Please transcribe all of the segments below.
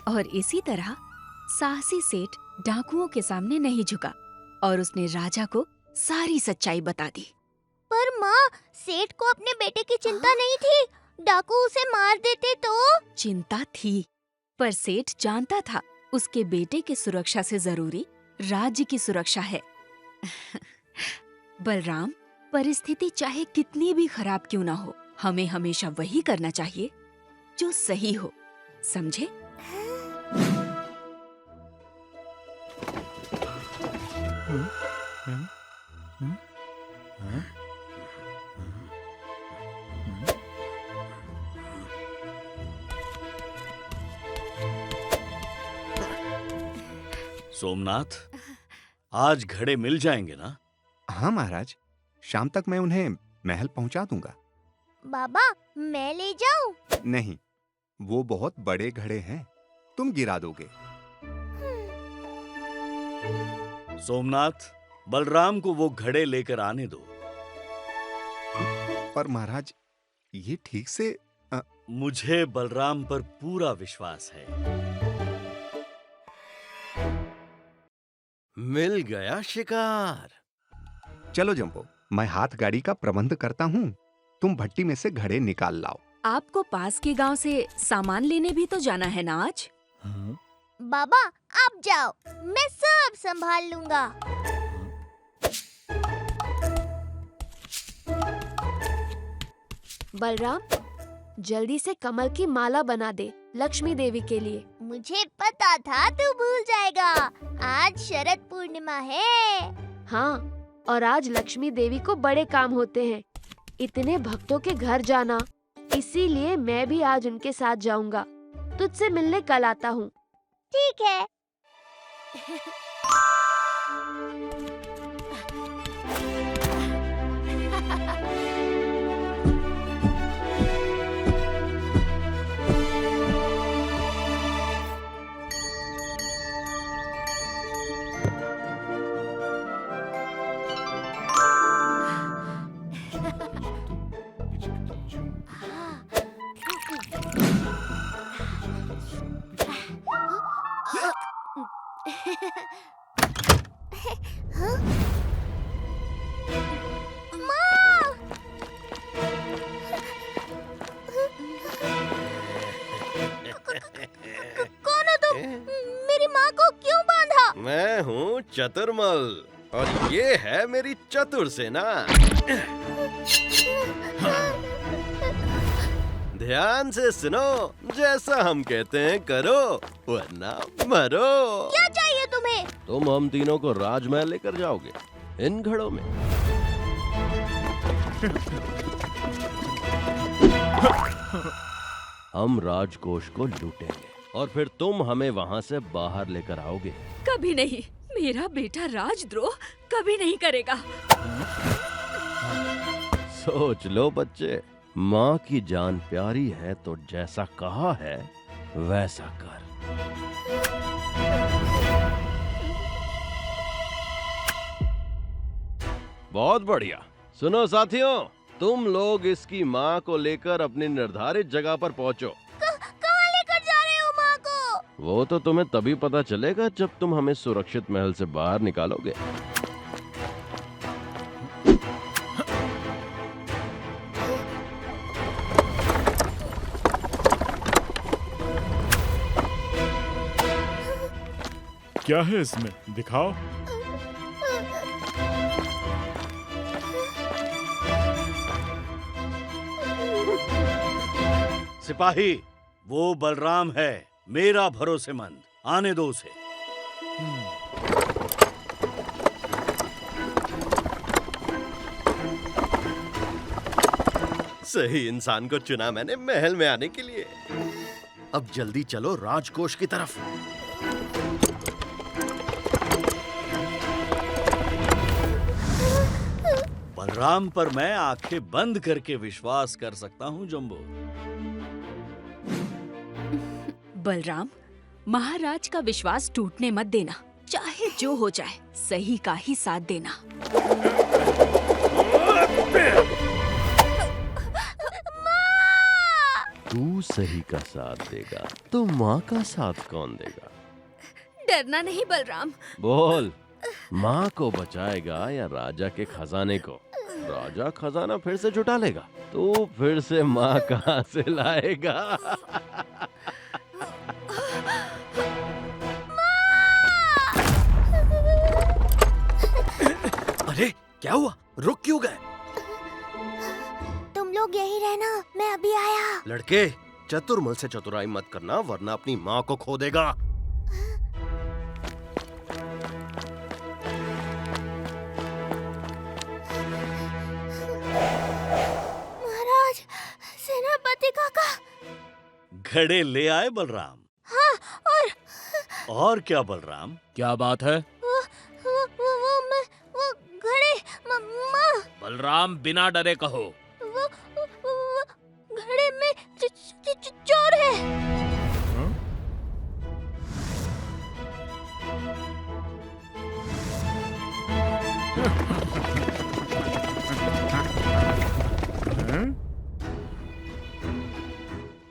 और इसी तरह साहसी सेठ डाकुओं के सामने नहीं झुका और उसने राजा को सारी सच्चाई बता दी। पर माँ, सेठ को अपने बेटे की चिंता नहीं थी? डाकू उसे मार देते तो? चिंता थी, पर सेठ जानता था उसके बेटे की सुरक्षा से जरूरी राज्य की सुरक्षा है। बलराम, परिस्थिति चाहे कितनी भी खराब क्यों ना हो, हमें हमेशा वही करना चाहिए जो सही हो, समझे? सोमनाथ, आज घड़े मिल जाएंगे ना? हाँ महाराज, शाम तक मैं उन्हें महल पहुंचा दूंगा। बाबा, मैं ले जाऊं? नहीं, वो बहुत बड़े घड़े हैं, तुम गिरा दोगे। सोमनाथ, बलराम को वो घड़े लेकर आने दो। पर महाराज, ये ठीक से मुझे बलराम पर पूरा विश्वास है। मिल गया शिकार। चलो जंबो, मैं हाथ गाड़ी का प्रबंध करता हूँ, तुम भट्टी में से घड़े निकाल लाओ। आपको पास के गांव से सामान लेने भी तो जाना है ना आज? बाबा, आप जाओ, मैं सब संभाल लूंगा। बलराम, जल्दी से कमल की माला बना दे लक्ष्मी देवी के लिए। मुझे पता था तू भूल जाएगा, आज शरद पूर्णिमा है। हाँ, और आज लक्ष्मी देवी को बड़े काम होते हैं, इतने भक्तों के घर जाना, इसीलिए मैं भी आज उनके साथ जाऊंगा। तुझसे मिलने कल आता हूँ। ठीक है। कौन हो तुम? मेरी माँ को क्यों बांधा? मैं हूँ चतुर्मल और ये है मेरी चतुर सेना। ध्यान से सुनो, जैसा हम कहते हैं करो, वरना मरो। क्या चाहिए तुम्हें? तुम हम तीनों को राजमहल लेकर जाओगे इन घड़ों में। हम राजकोष को लूटेंगे और फिर तुम हमें वहाँ से बाहर लेकर आओगे। कभी नहीं, मेरा बेटा राजद्रोह कभी नहीं करेगा। सोच लो बच्चे, माँ की जान प्यारी है तो जैसा कहा है वैसा कर। बहुत बढ़िया। सुनो साथियों, तुम लोग इसकी माँ को लेकर अपनी निर्धारित जगह पर पहुँचो। कहाँ लेकर जा रहे हो माँ को? वो तो तुम्हें तभी पता चलेगा जब तुम हमें सुरक्षित महल से बाहर निकालोगे। क्या है इसमें, दिखाओ। सिपाही, वो बलराम है, मेरा भरोसेमंद, आने दो उसे। सही इंसान को चुना मैंने महल में आने के लिए। अब जल्दी चलो राजकोष की तरफ। बलराम पर मैं आंखें बंद करके विश्वास कर सकता हूँ जंबो। बलराम, महाराज का विश्वास टूटने मत देना, चाहे जो हो जाए सही का ही साथ देना। तू सही का साथ देगा तो माँ का साथ कौन देगा? डरना नहीं बलराम। बोल, माँ को बचाएगा या राजा के खजाने को? राजा खजाना फिर से जुटा लेगा तो फिर से माँ कहाँ से लाएगा? अरे क्या हुआ, रुक क्यों गए? तुम लोग यही रहना, मैं अभी आया। लड़के, चतुर्मल से चतुराई मत करना वरना अपनी माँ को खो देगा। महाराज, सेनापति काका। घड़े ले आए बलराम? हाँ, और क्या बलराम? क्या बात है? वो घड़े माँ। बलराम, बिना डरे कहो। वो घड़े में चोर है।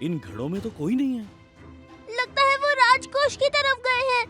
इन घड़ों में तो कोई नहीं है। लगता है वो राजकोष की तरफ गए हैं।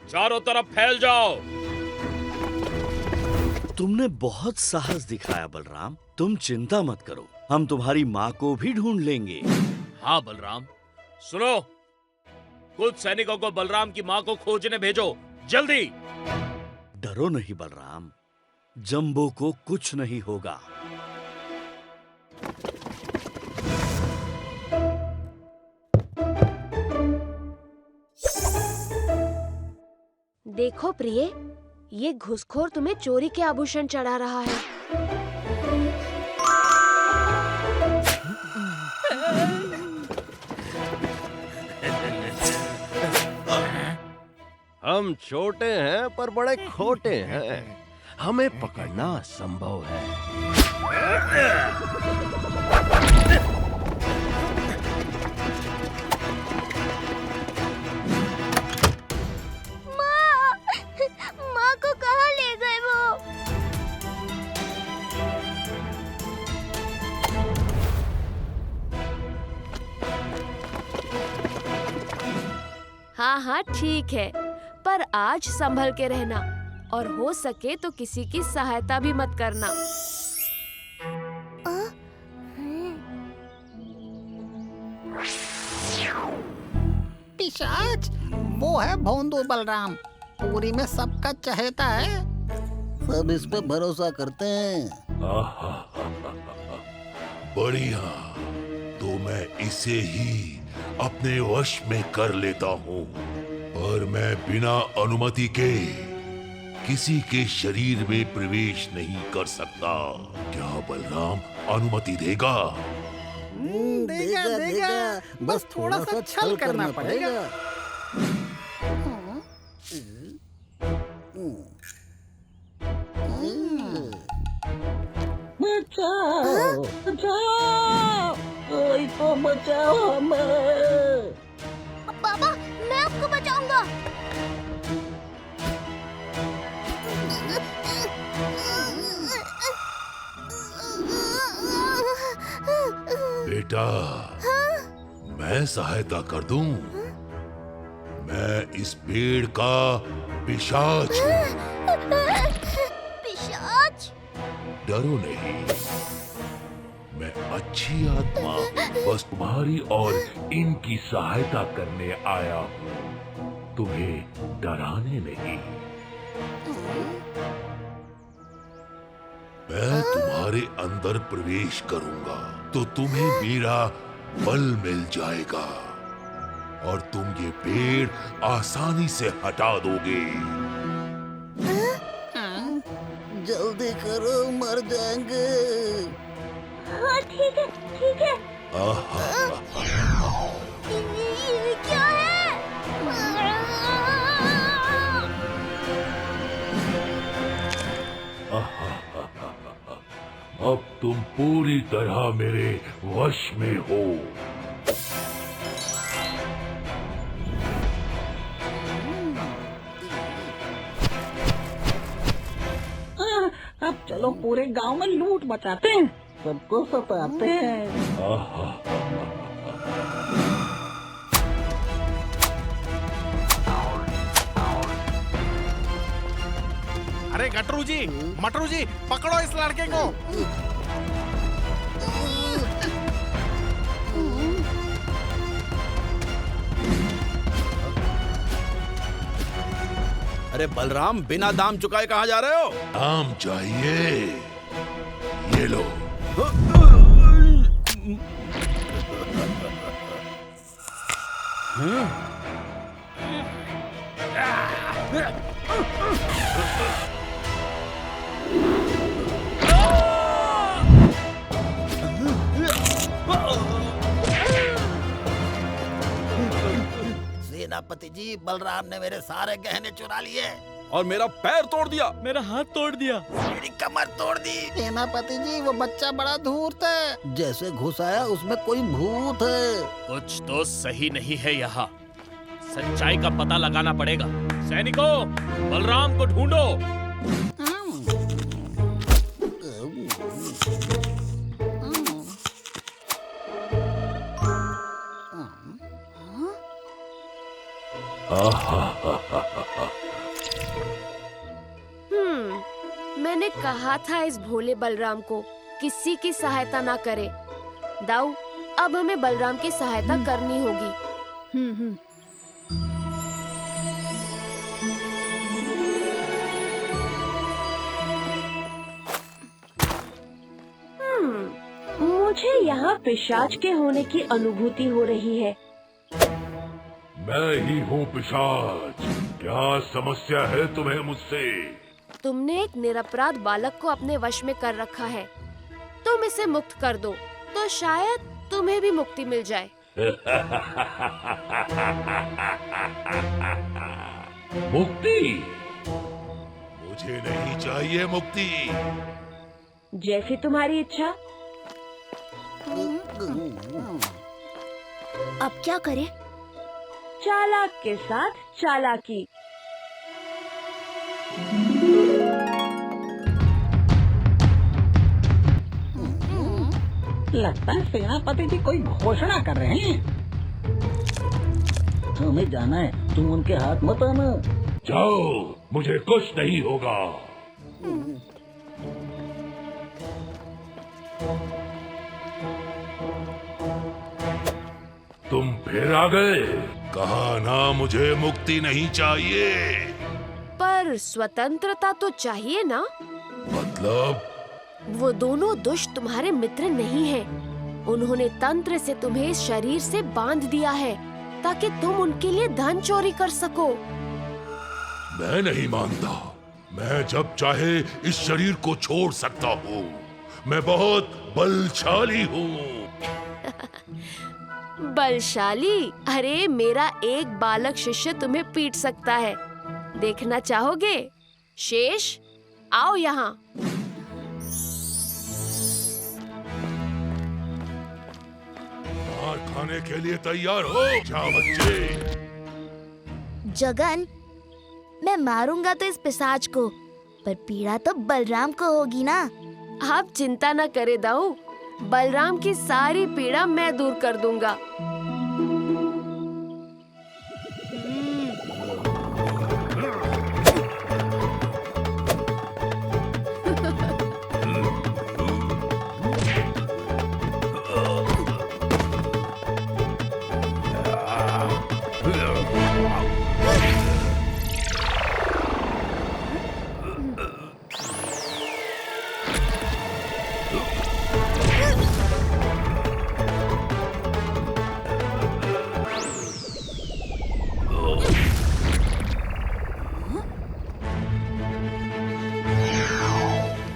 चारों तरफ फैल जाओ। तुमने बहुत साहस दिखाया बलराम, तुम चिंता मत करो, हम तुम्हारी माँ को भी ढूंढ लेंगे। हाँ बलराम, सुनो, कुछ सैनिकों को बलराम की माँ को खोजने भेजो, जल्दी। डरो नहीं बलराम, जंबो को कुछ नहीं होगा। देखो प्रिय, ये घुसखोर तुम्हें चोरी के आभूषण चढ़ा रहा है। हम छोटे हैं पर बड़े खोटे हैं, हमें पकड़ना असंभव है। माँ को कहाँ ले गए वो? हाँ हाँ ठीक है, पर आज संभल के रहना और हो सके तो किसी की सहायता भी मत करना। पिशाच, वो है भोंदू बलराम, पूरी में सबका चहेता है। सब इस पे भरोसा करते हैं। बढ़िया, तो मैं इसे ही अपने वश में कर लेता हूँ, और मैं बिना अनुमति के किसी के शरीर में प्रवेश नहीं कर सकता। क्या बलराम अनुमति देगा? देगा, बस थोड़ा सा छल करना पड़ेगा। बचाओ, बचाओ, कोई तो बचाओ हमें। पापा, मैं आपको बचाऊंगा। बेटा, मैं सहायता कर दूं। मैं इस पेड़ का पिशाच हूँ। पिशाच? डरो नहीं, मैं अच्छी आत्मा बस तुम्हारी और इनकी सहायता करने आया हूँ, तुम्हें डराने नहीं। मैं तुम्हारे अंदर प्रवेश करूंगा तो तुम्हें मेरा बल मिल जाएगा और तुम ये पेड़ आसानी से हटा दोगे। जल्दी करो, मर जाएंगे। हाँ ठीक है, ठीक है। ये क्या है? अब तुम पूरी तरह मेरे वश में हो। अब चलो पूरे गांव में लूट मचाते हैं, सबको सताते हैं। अरे गटरू जी, मटरू जी, पकड़ो इस लड़के को। अरे बलराम, बिना दाम चुकाए कहाँ जा रहे हो? दाम चाहिए, ये लो। सेनापति जी, बलराम ने मेरे सारे गहने चुरा लिए और मेरा पैर तोड़ दिया, मेरा हाथ तोड़ दिया, मेरी कमर तोड़ दी। सेनापति जी, वो बच्चा बड़ा धूर्त है, जैसे घुस आया उसमें कोई भूत है। कुछ तो सही नहीं है यहाँ। सच्चाई का पता लगाना पड़ेगा। सैनिकों, बलराम को ढूंढो। मैंने कहा था इस भोले बलराम को किसी की सहायता ना करे। दाऊ, अब हमें बलराम की सहायता करनी होगी। मुझे यहाँ पिशाच के होने की अनुभूति हो रही है। मैं ही हूँ पिशाच। क्या समस्या है तुम्हें मुझसे? तुमने एक निरपराध बालक को अपने वश में कर रखा है। तुम इसे मुक्त कर दो तो शायद तुम्हें भी मुक्ति मिल जाए। मुक्ति? मुझे नहीं चाहिए मुक्ति। जैसी तुम्हारी इच्छा। अब क्या करें? चालाक के साथ चालाकी। लगता है सेनापति जी कोई घोषणा कर रहे हैं। तुम्हें जाना है, तुम उनके हाथ मत आना। जाओ, मुझे कुछ नहीं होगा। तुम फिर आ गए। कहा ना मुझे मुक्ति नहीं चाहिए। पर स्वतंत्रता तो चाहिए ना? मतलब? वो दोनों दुष्ट तुम्हारे मित्र नहीं हैं। उन्होंने तंत्र से तुम्हें इस शरीर से बांध दिया है ताकि तुम उनके लिए धन चोरी कर सको। मैं नहीं मानता। मैं जब चाहे इस शरीर को छोड़ सकता हूँ। मैं बहुत बलशाली हूँ। बलशाली? अरे मेरा एक बालक शिष्य तुम्हें पीट सकता है। देखना चाहोगे? शेष, आओ यहाँ। मार खाने के लिए तैयार हो जाओ बच्चे। जगन, मैं मारूंगा तो इस पिशाच को, पर पीड़ा तो बलराम को होगी ना। आप चिंता न करे दाऊ, बलराम की सारी पीड़ा मैं दूर कर दूंगा।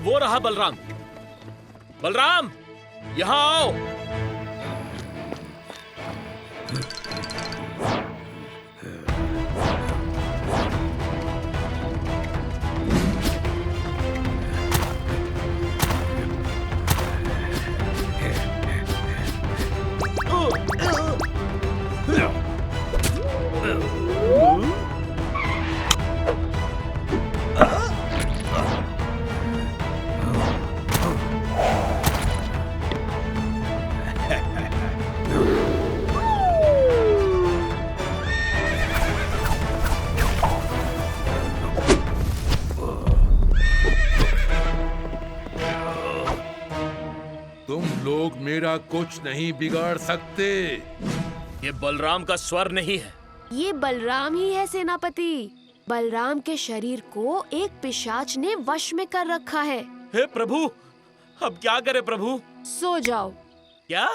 वो रहा बलराम। बलराम, यहाँ आओ। तुम लोग मेरा कुछ नहीं बिगाड़ सकते। ये बलराम का स्वर नहीं है। ये बलराम ही है सेनापति। बलराम के शरीर को एक पिशाच ने वश में कर रखा है। हे प्रभु, अब क्या करें प्रभु? सो जाओ। क्या?